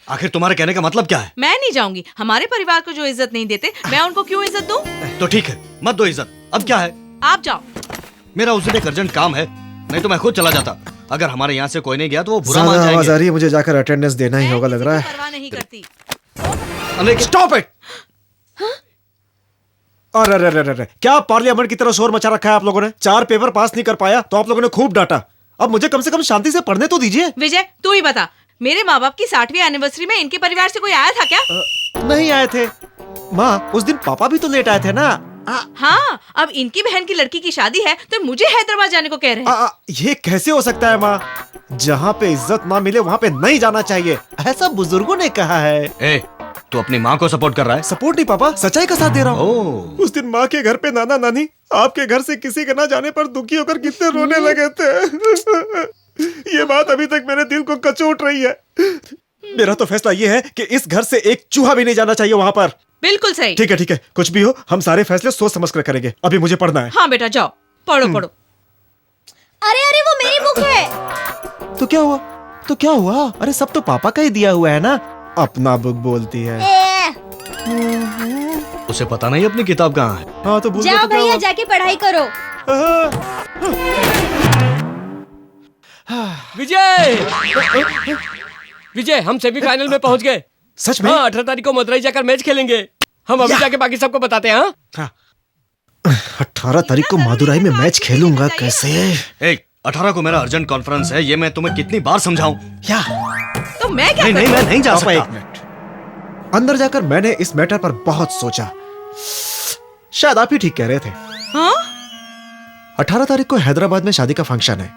आखिर तुम्हारे कहने का मतलब क्या है? मैं नहीं जाऊंगी। हमारे परिवार को जो इज्जत नहीं देते, मैं उनको क्यों इज्जत दूं? तो ठीक है, मत दो इज्जत। अब क्या है? आप जाओ। मेरा उस दिन एक अर्जेंट काम है, नहीं तो मैं खुद चला जाता। अगर हमारे यहाँ से कोई नहीं गया तो वो बुरा मान आवाज आ जाएंगे। रही है, मुझे जाकर अटेंडेंस देना ही होगा लग रहा है। परवाह नहीं करती। Stop it! अरे अरे अरे अरे, क्या पार्लियामेंट की तरह शोर मचा रखा है आप लोगों ने? 4 पेपर पास नहीं कर पाया तो आप लोगों ने खूब डांटा। अब मुझे कम से कम शांति से पढ़ने तो दीजिए। विजय, तू ही बता, मेरे माँ बाप की 60वीं एनिवर्सरी में इनके परिवार से कोई आया था क्या? नहीं आए थे माँ, उस दिन पापा भी तो लेट आए थे ना। हाँ, अब इनकी बहन की लड़की की शादी है तो मुझे हैदराबाद जाने को कह रहे हैं। ये कैसे हो सकता है माँ? जहाँ पे इज्जत ना मिले वहाँ पे नहीं जाना चाहिए, ऐसा बुजुर्गों ने कहा है। ए, तू अपनी माँ को सपोर्ट कर रहा है? सपोर्ट नहीं पापा, सच्चाई का साथ दे रहा हूँ। ओह। उस दिन माँ के घर पे नाना नानी आपके घर से किसी के ना जाने पर दुखी होकर कितने रोने लगे थे। ये बात अभी तक मेरे दिल को कचोट रही है। मेरा तो फैसला ये है कि इस घर से एक चूहा भी नहीं जाना चाहिए वहाँ पर। बिल्कुल सही। ठीक है, कुछ भी हो, हम सारे फैसले सोच समझ कर करेंगे। अभी मुझे पढ़ना है। हाँ बेटा, जाओ पढ़ो पढ़ो। अरे अरे, वो मेरी बुक है। तो क्या हुआ? अरे सब तो पापा का ही दिया हुआ है ना। अपना बुक बोलती है। उसे पता नहीं अपनी किताब कहाँ है। हाँ तो बोल जाओ भैया, जाके पढ़ाई करो। विजय, हम सेमीफाइनल में पहुंच गए। सच में? हाँ, 18 तारीख को मदुरई जाकर मैच खेलेंगे। हम अभी जाके बाकी सबको बताते हैं। हाँ? 18 तारीख को मदुरई में मैच खेलूंगा कैसे? 18 को मेरा अर्जेंट कॉन्फ्रेंस है, ये मैं तुम्हें कितनी बार समझाऊं? क्या? तो मैं क्या नहीं, करूं? मैं नहीं जा पापा, सकता। एक मिनट। अंदर जाकर मैंने इस मैटर पर बहुत सोचा। शायद आप ही ठीक कह रहे थे। हाँ? 18 तारीख को हैदराबाद में शादी का फंक्शन है।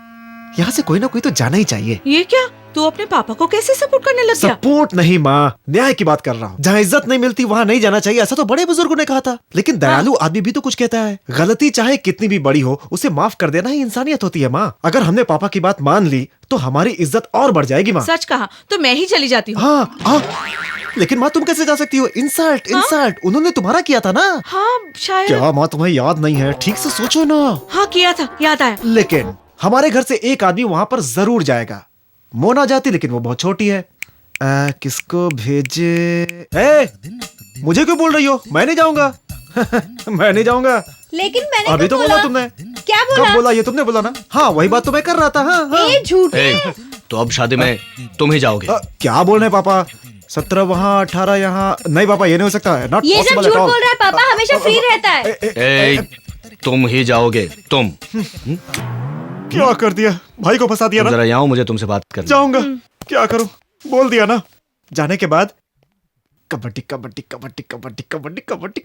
यहाँ से कोई ना कोई तो जाना ही चाहिए। ये क्या? तू अपने पापा को कैसे सपोर्ट करने लग गया? सपोर्ट नहीं माँ, न्याय की बात कर रहा हूँ। जहाँ इज्जत नहीं मिलती वहाँ नहीं जाना चाहिए, ऐसा तो बड़े बुजुर्गों ने कहा था। लेकिन दयालु आदमी भी तो कुछ कहता है। गलती चाहे कितनी भी बड़ी हो, उसे माफ कर देना ही इंसानियत होती है माँ। अगर हमने पापा की बात मान ली तो हमारी इज्जत और बढ़ जाएगी माँ। सच कहा तो मैं ही चली जाती हूँ। हाँ, लेकिन माँ तुम कैसे जा सकती हो? इंसल्ट उन्होंने तुम्हारा किया था ना। हाँ शायद। क्या माँ तुम्हें याद नहीं है? ठीक से सोचो ना। हाँ किया था, याद आया। लेकिन हमारे घर से एक आदमी वहाँ पर जरूर जाएगा। मोना जाती, लेकिन वो बहुत छोटी है। किसको भेजे? मुझे क्यों बोल रही हो? मैं नहीं जाऊंगा। मैं नहीं जाऊंगा। लेकिन मैंने अभी तो बोला तुमने। क्या बोला? कब बोला? ये तुमने बोला ना। हाँ, वही बात तो मैं कर रहा था। हाँ। ये झूठ है। तो अब शादी में तुम ही जाओगे? क्या बोल रहे पापा? 17 वहाँ, 18 यहाँ। नहीं पापा, ये नहीं हो सकता है। ये सब झूठ बोल रहा है। पापा हमेशा फ्री रहता है। तुम ही जाओगे, तुम। क्या कर दिया? भाई को फंसा दिया ना। जरा यहाँ मुझे तुमसे बात करनी। जाऊंगा। क्या करूं? बोल दिया ना। जाने के बाद कबड्डी कबड्डी कबड्डी कबड्डी कबड्डी कबड्डी कबड्डी।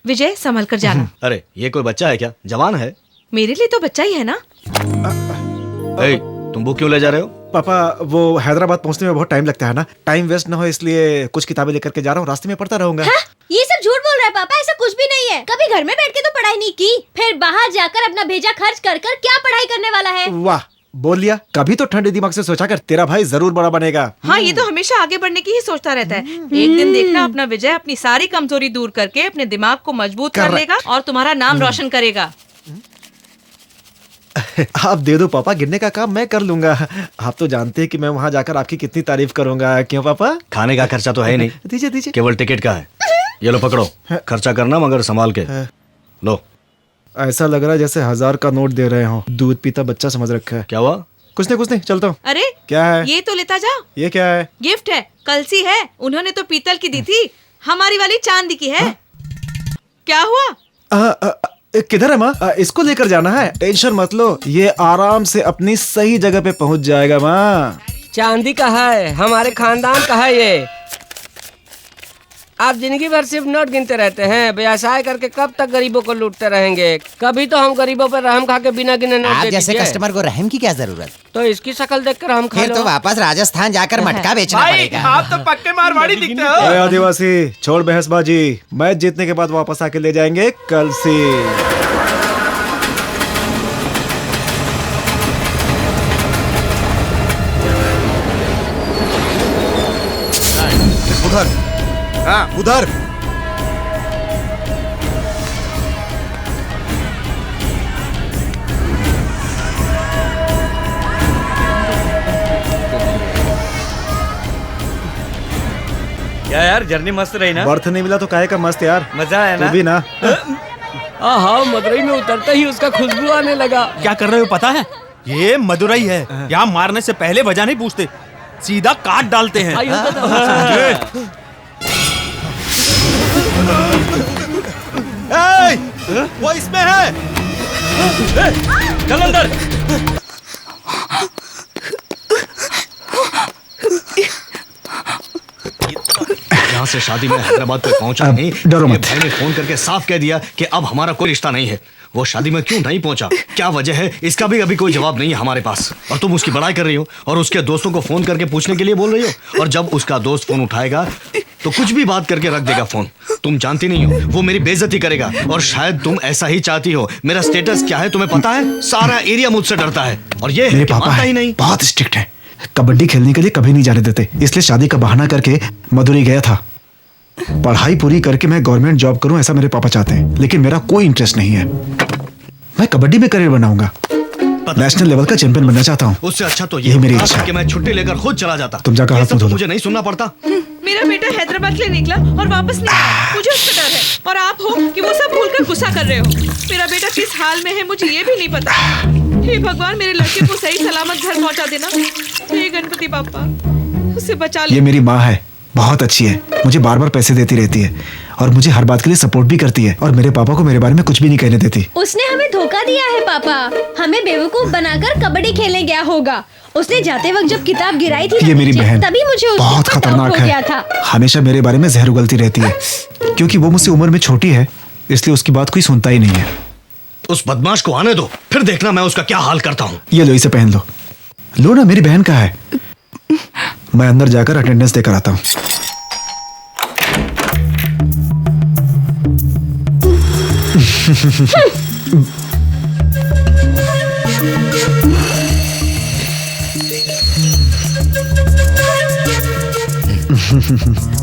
विजय, संभल कर जाना। अरे ये कोई बच्चा है क्या? जवान है। मेरे लिए तो बच्चा ही है ना। तुम बुक क्यों ले जा रहे हो? पापा, वो हैदराबाद पहुंचने में बहुत टाइम लगता है ना। टाइम वेस्ट ना हो इसलिए कुछ किताबें लेकर के जा रहा हूँ। रास्ते में पढ़ता रहूंगा। ये सब झूठ बोल रहा है पापा, ऐसा कुछ भी नहीं है। कभी घर में बैठ के तो पढ़ाई नहीं की, फिर बाहर जाकर अपना भेजा खर्च कर कर क्या पढ़ाई करने वाला है? वाह, बोल लिया। कभी तो ठंडे दिमाग से सोचा कर, तेरा भाई जरूर बड़ा बनेगा। हाँ, ये तो हमेशा आगे बढ़ने की ही सोचता रहता है। एक दिन देखना, अपना विजय अपनी सारी कमजोरी दूर करके अपने दिमाग को मजबूत कर लेगा और तुम्हारा नाम रोशन करेगा। आप दे दो पापा, गिनने का काम मैं कर लूंगा। आप तो जानते हैं कि मैं वहाँ जाकर आपकी कितनी तारीफ करूंगा। क्यों पापा? खाने का खर्चा तो है नहीं। दीजिए दीजिए। केवल टिकट का है। ये लो पकड़ो, खर्चा करना मगर संभाल के। लो। ऐसा लग रहा है जैसे 1000 का नोट दे रहे हो। दूध पीता बच्चा समझ रखा है। क्या हुआ? कुछ नहीं, चलता हूँ। अरे क्या है? ये तो लेता जा। ये क्या है? गिफ्ट है, कलसी है। उन्होंने तो पीतल की दी थी, हमारी वाली चांदी की है। क्या हुआ? किधर है माँ? इसको लेकर जाना है। टेंशन मत लो, ये आराम से अपनी सही जगह पे पहुँच जाएगा माँ। चांदी का है, हमारे खानदान का है ये। आप जिंदगी भर सिर्फ नोट गिनते रहते हैं। व्यवसाय करके कब तक गरीबों को लूटते रहेंगे? कभी तो हम गरीबों पर रहम खा के बिना गिने नोट आप दे जैसे दीजिए। कस्टमर को रहम की क्या जरूरत? तो इसकी शक्ल देखकर हम खा फिर लो। तो वापस राजस्थान जाकर मटका बेचना पड़ेगा। आप तो पक्के मारवाड़ी दिखते हो। अरे आदिवासी, छोड़ बहसबाजी। मैच जीतने के बाद वापस आके ले जाएंगे कलसी। उधर। हाँ, उधर। क्या यार जर्नी मस्त रही ना? बर्थ नहीं मिला तो काहे का मस्त यार। मजा आया तू ना? भी ना। हाँ, मदुरई में उतरते ही उसका खुशबू आने लगा। क्या कर रहे हो पता है? ये मदुरई है। यहाँ मारने से पहले वजह नहीं पूछते, सीधा काट डालते हैं। वो इसमें है। चल अंदर। यहाँ से शादी में हैदराबाद पे पहुंचा नहीं। डरो मत। भाई ने फोन करके साफ कह दिया कि अब हमारा कोई रिश्ता नहीं है। वो शादी में क्यों नहीं पहुंचा, क्या वजह है, इसका भी अभी कोई जवाब नहीं है हमारे पास। और तुम उसकी बड़ाई कर रही हो और उसके दोस्तों को फोन करके पूछने के लिए बोल रही हो। और जब उसका दोस्त फोन उठाएगा तो कुछ भी बात करके रख देगा फोन। तुम जानती नहीं हो, वो मेरी बेइज्जती करेगा। और शायद तुम ऐसा ही चाहती हो। मेरा स्टेटस क्या है तुम्हें पता है? सारा एरिया मुझसे डरता है। और ये मेरे कि पापा मानता ही है, नहीं। बहुत स्ट्रिक्ट है। कबड्डी खेलने के लिए कभी नहीं जाने देते, इसलिए शादी का बहाना करके मदुरई गया था। पढ़ाई पूरी करके मैं गवर्नमेंट जॉब करूं ऐसा मेरे पापा चाहते हैं, लेकिन मेरा कोई इंटरेस्ट नहीं है। मैं कबड्डी में करियर बनाऊंगा, नेशनल लेवल का चैंपियन बनना चाहता हूँ। उससे अच्छा तो यही मेरी था इच्छा है। कि मैं छुट्टी लेकर खुद चला जाता। तुम जाकर ये हाथ सब मुंह तो धो लो। मुझे नहीं सुनना पड़ता। मेरा बेटा हैदराबाद के लिए निकला और वापस नहीं आया। मुझे उसका डर है। और आप हो कि वो सब भूलकर गुस्सा कर रहे हो। मेरा बेटा किस हाल में है मुझे ये भी नहीं पता। हे भगवान, मेरे लड़के को सही सलामत घर पहुंचा देना। हे गणपति बाप्पा, उसे बचा ले। ये मेरी माँ है, बहुत अच्छी है। मुझे बार बार पैसे देती रहती है और मुझे हर बात के लिए सपोर्ट भी करती है। और मेरे पापा को मेरे बारे में कुछ भी नहीं कहने देती। उसने हमें धोखा दिया है पापा। हमें बेवकूफ बनाकर कबड्डी खेलने गया होगा। उसने जाते वक्त जब किताब गिराई थी ये मेरी बहन तभी मुझे उसके बहुत ऊपर खतरनाक डाउट हो गया था। है। हमेशा मेरे बारे में जहर उगलती रहती है। क्योंकि वो मुझसे उम्र में छोटी है, इसलिए उसकी बात कोई सुनता ही नहीं है। उस बदमाश को आने दो, फिर देखना मैं उसका क्या हाल करता हूँ। ये लो, इसे पहन लो। लो ना, मेरी बहन का है। मैं अंदर जाकर अटेंडेंस देकर आता हूँ।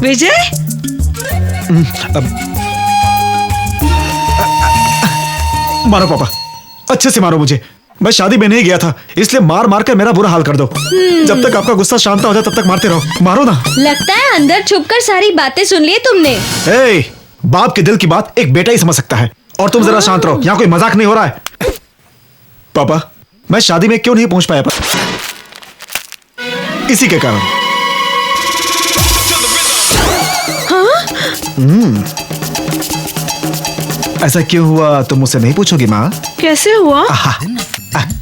विजय, मारो पापा, अच्छे से मारो मुझे। मैं शादी में नहीं गया था, इसलिए मार मार कर मेरा बुरा हाल कर दो। जब तक आपका गुस्सा शांत हो जाए तब तक मारते रहो। मारो ना। लगता है अंदर छुपकर सारी बातें सुन ली तुमने। ए, बाप के दिल की बात एक बेटा ही समझ सकता है। और तुम जरा शांत रहो, यहाँ कोई मजाक नहीं हो रहा है। पापा, मैं शादी में क्यों नहीं पहुंच पाया? इसी के कारण। ऐसा क्यों हुआ तुम मुझसे नहीं पूछोगी माँ? कैसे हुआ?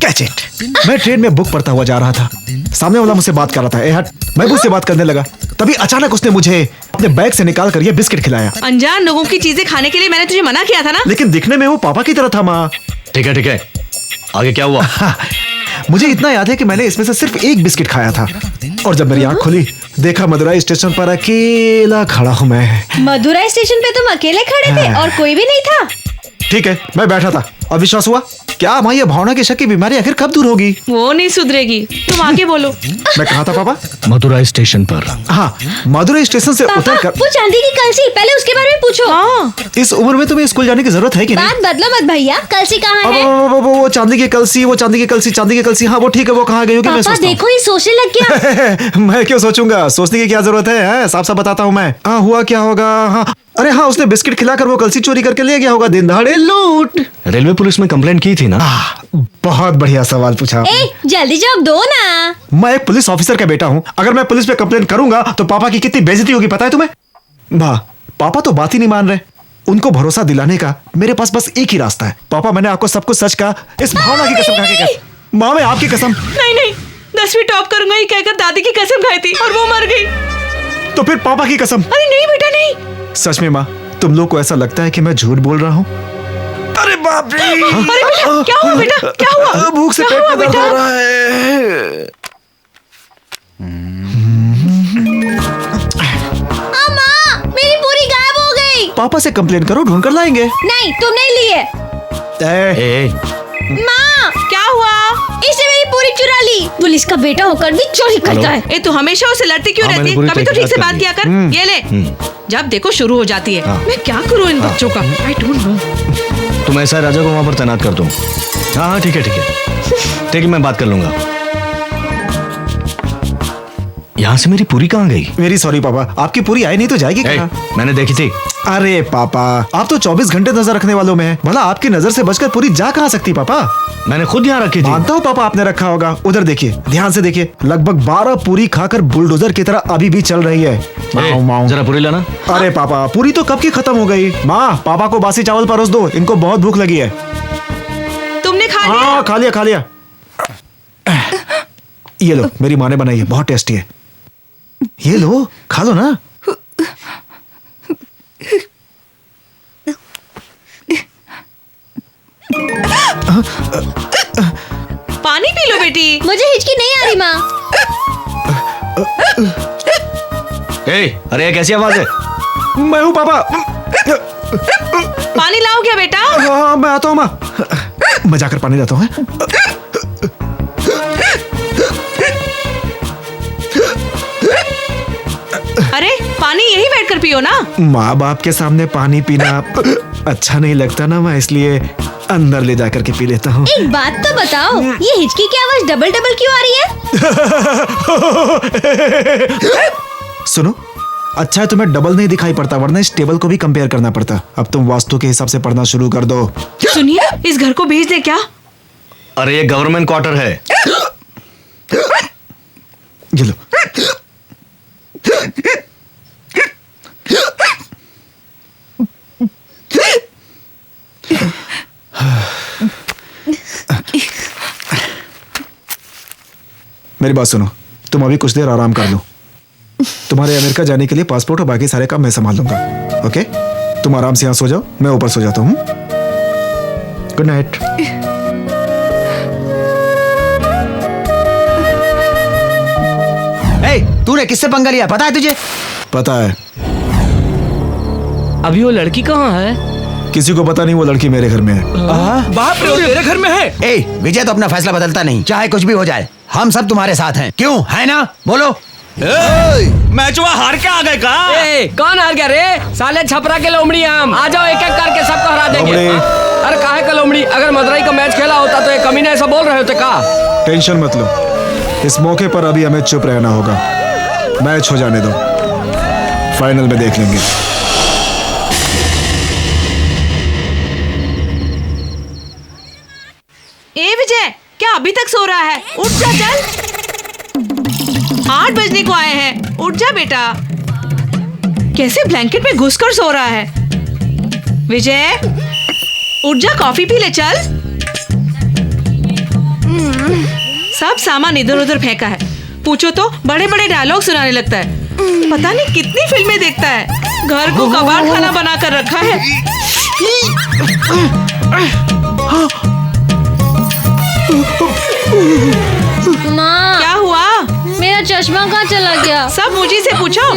Catch it. मैं ट्रेन में बुक पढ़ता हुआ जा रहा था, सामने वाला मुझसे बात कर रहा था। ए हट, मैं भी उससे बात करने लगा। तभी अचानक उसने मुझे अपने बैग से निकाल कर ये बिस्किट खिलाया। अनजान लोगों की चीजें खाने के लिए मैंने तुझे मना किया था ना। लेकिन दिखने में वो पापा की तरह था माँ। ठीक है, आगे क्या हुआ? मुझे इतना याद है कि मैंने इसमें से सिर्फ एक बिस्किट खाया था। और जब मेरी आंख खुली, देखा मदुरई स्टेशन पर अकेला खड़ा हूँ मैं। मदुरई स्टेशन पे तुम अकेले खड़े थे और कोई भी नहीं था? ठीक है, मैं बैठा था। अब विश्वास हुआ? क्या माँ, ये भावना के शक की बीमारी आखिर कब दूर होगी? वो नहीं सुधरेगी, तुम आगे बोलो। मैं कहा था पापा? मदुरई स्टेशन पर। हाँ, मदुरई स्टेशन से पापा, उतर कर। वो चांदी की कलसी, पहले उसके बारे में पूछो। हाँ, इस उम्र में तुम्हें स्कूल जाने की जरूरत है कि नहीं? बात बदलो मत भैया, कलसी कहाँ है? वो चांदी की कलसी, वो चांदी की कलसी, चांदी की कलसी। हाँ वो ठीक है, वो कहाँ गई होगी? मैं पापा सोचता हूँ। देखो, ये सोचने लग गया। मैं क्यों सोचूंगा, सोचने की क्या जरूरत है? साफ साफ बताता हूँ मैं। हाँ, हुआ क्या होगा? हाँ, अरे हाँ, उसने बिस्किट खिलाकर वो कलसी चोरी करके ले गया होगा। दिन दहाड़े लूट। रेलवे पुलिस में कंप्लेंट की थी ना? बहुत बढ़िया सवाल पूछा। ए, जल्दी जवाब दो ना। मैं एक पुलिस ऑफिसर का बेटा हूँ। अगर मैं पुलिस पे कंप्लेंट करूंगा तो पापा की कितनी बेइज्जती होगी पता है तुम्हें? वाह, पापा तो बात ही नहीं मान रहे। उनको भरोसा दिलाने का मेरे पास बस एक ही रास्ता है। पापा, मैंने आपको सब कुछ सच कहा, इस भावना की कसम खा के कहा। माँ, मैं आपकी कसम। नहीं, 10वीं टॉप करूंगा ये कहकर दादी की कसम खाई थी और वो मर गई। तो फिर पापा की कसम। अरे नहीं बेटा, नहीं। सच में माँ, तुम लोग को ऐसा लगता है कि मैं झूठ बोल रहा हूँ? अरे बाप रे! अरे बेटा, क्या हुआ बेटा? क्या हुआ? भूख से क्या पेट हुआ में दर्द बेटा? हो रहा है। अम्मा, मेरी पूरी गायब हो गई। पापा से कंप्लेन करो, ढूंढ कर लाएंगे। नहीं, तुम नहीं लिए। ए, माँ, क्या हुआ? इसने मेरी पूरी चुरा ली। पुलिस का बेटा होकर भी चोरी करता है। ए, तू हमेशा उसे लड़ती क्यों हाँ, रहती है? मैंने कभी तो पूरी ठीक से तहकीकात बात कर किया कर। ये ले, जब देखो शुरू हो जाती है। मैं क्या करूँ इन बच्चों का? I don't know. तुम ऐसा राजा को वहां पर तैनात कर दो। हाँ, ठीक है, मैं बात कर लूंगा। यहाँ से मेरी पूरी कहाँ गई? मेरी सॉरी पापा, आपकी पूरी आई नहीं तो जाएगी ए, कहाँ? मैंने देखी थी। अरे पापा, आप तो 24 घंटे नजर रखने वालों में हैं। भला आपकी नजर से बचकर पूरी जा कहाँ सकती पापा? मैंने खुद यहाँ रखी थी। मानता हूँ पापा आपने रखा होगा। उधर देखिए, ध्यान से देखिए, लगभग 12 पूरी खाकर बुलडोजर की तरह अभी भी चल रही है। माओ, माओ। जरा पूरी लाना। अरे पापा, पूरी तो कब की खत्म हो गई। माँ, पापा को बासी चावल परोस दो, इनको बहुत भूख लगी है। तुमने खा लिया? हाँ, खा लिया खा लिया। ये लो, मेरी माँ ने बनाई है, बहुत टेस्टी है। ये लो, खा लो ना। पानी पी लो बेटी। मुझे हिचकी नहीं आ रही माँ। अरे ये कैसी आवाज है? मैं हूँ पापा। पानी लाओ क्या बेटा? हाँ, मैं आता हूँ माँ। मैं जाकर पानी लाता हूँ। अरे पानी यही बैठकर पियो ना। माँ बाप के सामने पानी पीना अच्छा नहीं लगता ना माँ, इसलिए अंदर ले जाकर के पी लेता हूँ। एक बात तो बताओ, ये हिचकी की आवाज डबल डबल क्यों आ रही है? सुनो, अच्छा है तुम्हें डबल नहीं दिखाई पड़ता, वरना इस टेबल को भी कंपेयर करना पड़ता। अब तुम वास्तु के हिसाब से पढ़ना शुरू कर दो। सुनिए, इस घर को भेज दे क्या? अरे ये गवर्नमेंट क्वार्टर है। ये लो। मेरी बात सुनो, तुम अभी कुछ देर आराम कर लो। तुम्हारे अमेरिका जाने के लिए पासपोर्ट और बाकी सारे काम मैं संभाल लूंगा। ओके, तुम आराम से यहाँ सो जाओ, मैं ऊपर सो जाता हूँ। Good night. तूने किससे पंगा लिया, पता है तुझे? पता है। अभी वो लड़की कहाँ है? किसी को पता नहीं, वो लड़की मेरे घर में है। बाप रे, वो तेरे घर में है? ए, विजय तो अपना फैसला बदलता नहीं, चाहे कुछ भी हो जाए। हम सब तुम्हारे साथ हैं, क्यों है ना? बोलो। मैचवा हार के आ गए का? कौन हार गया रे? साले छपरा के लोमड़ी हम। आ जाओ, एक एक करके सबको हरा देंगे। लोमड़ी। अरे काहे का लोमड़ी? अगर मदुरई का मैच खेला होता तो ये कमीने ऐसा बोल रहे होते का? टेंशन मत लो, इस मौके पर अभी हमें चुप रहना होगा। मैच हो जाने दो, फाइनल में देख लेंगे। ए विजय, क्या अभी तक सो रहा है? उठ जा, चल। 8 बजने को आए हैं, उठ जा बेटा। कैसे ब्लैंकेट में घुसकर सो रहा है? विजय, उठ जा, कॉफी पी ले, चल। सब सामान इधर उधर फेंका है। पूछो तो बड़े बड़े डायलॉग सुनाने लगता है। पता नहीं कितनी फिल्में देखता है। घर को कबाड़ खाना बना कर रखा है। माँ, क्या हुआ? मेरा चश्मा कहाँ चला गया? सब मुझे से पूछो।